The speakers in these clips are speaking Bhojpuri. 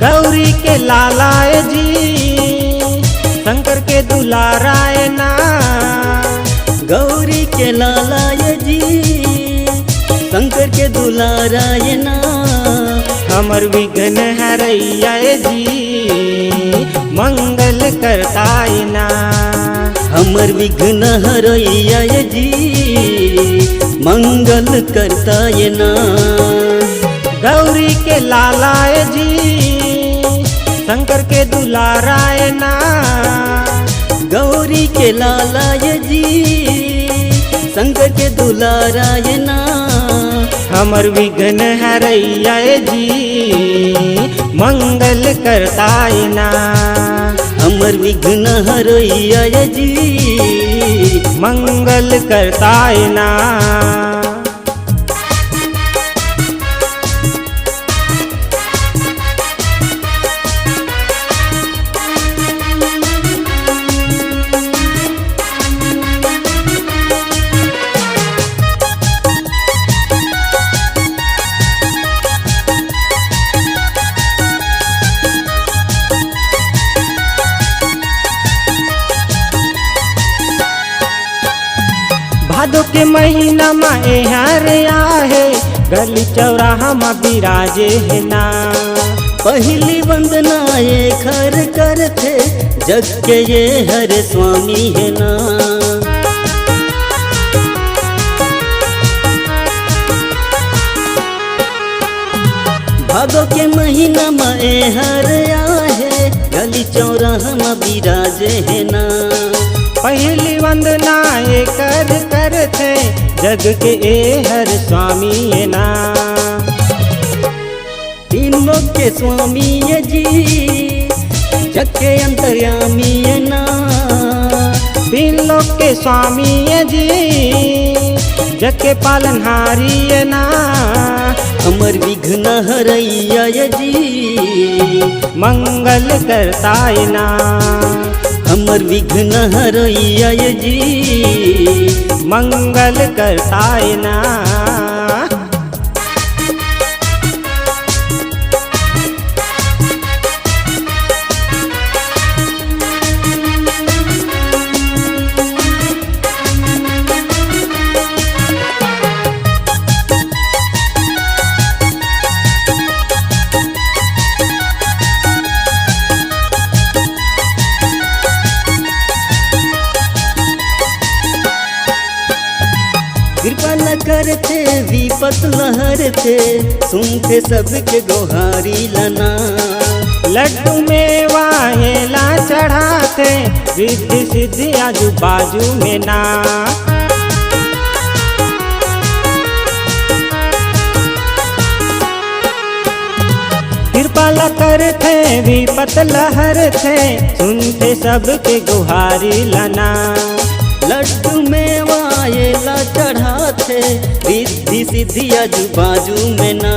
गौरी के लालाए जी शंकर के दुलाराए ना। गौरी के लालाए जी शंकर के दुलाराए ना। हमर विघ्न हरैया जी मंगल करताए ना। हमर विघ्न हरैया जी मंगल करताए ना। गौरी के लालाए जी शंकर के दुलाराए ना। गौरी के लालाए जी शंकर के दुलाराए ना। हमर विघ्न हरैया जी मंगल करताए ना। हमर विघ्न हरैया जी मंगल करताए ना। भादो के महीना में एहर आहे गली चौराहा में बिराजे है ना। पहली वंदना ये खर करते जग के ये हर स्वामी है ना। भादो के महीना में हर आहे गली चौराहा में बिराजे है ना। पहली वंदना ये कर करते जग के ए हर स्वामी है ना। तीन लोग के स्वामी है जी जग के अंतर्यामी है ना। तीन लोग के स्वामी है जी जग के पालनहारी है ना। हमर विघ्न हरैया जी मंगल करताए ना। हमर विघ्न हरैया जी मंगल करताए ना। कृपा न करते विपत लहरते सुनते सबके गोहारी लना। लड्डू में वाहेला चढ़ाते रिद्धि सिद्धि आजू बाजू में ना। कृपा करते विपत लहरते सुनते सबके गुहारी लना। लड्डू में वायला चढ़ाते रिद्धि सिद्धि आजू बाजू में ना।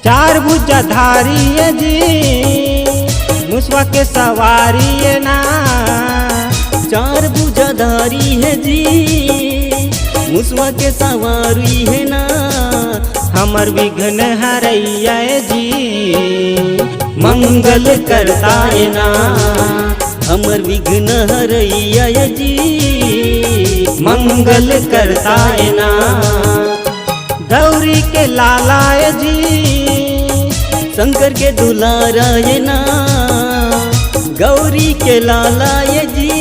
चार भुजाधारी है जी मुसवा के सवारी है ना। चार भुजाधारी है जी मुसवा के सवारी है ना। हमर विघ्न हरैया जी मंगल करताए ना। हमर विघ्न हरैया जी मंगल करताए ना। गौरी के लालाए जी शंकर के दुलाराए ना। गौरी के लालाए जी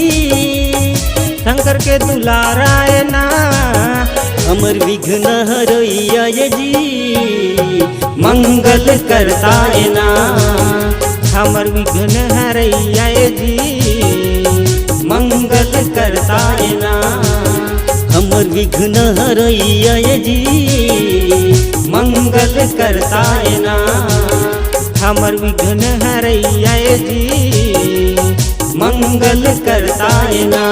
शंकर के दुलाराए ना। हमर विघ्न हरैया जी मंगल करताए ना। हमर विघ्न हरैया जी मंगल करताए ना। हमर विघ्न हरैया जी मंगल करताए ना। हमर विघ्न हरैया जी मंगल करताए ना।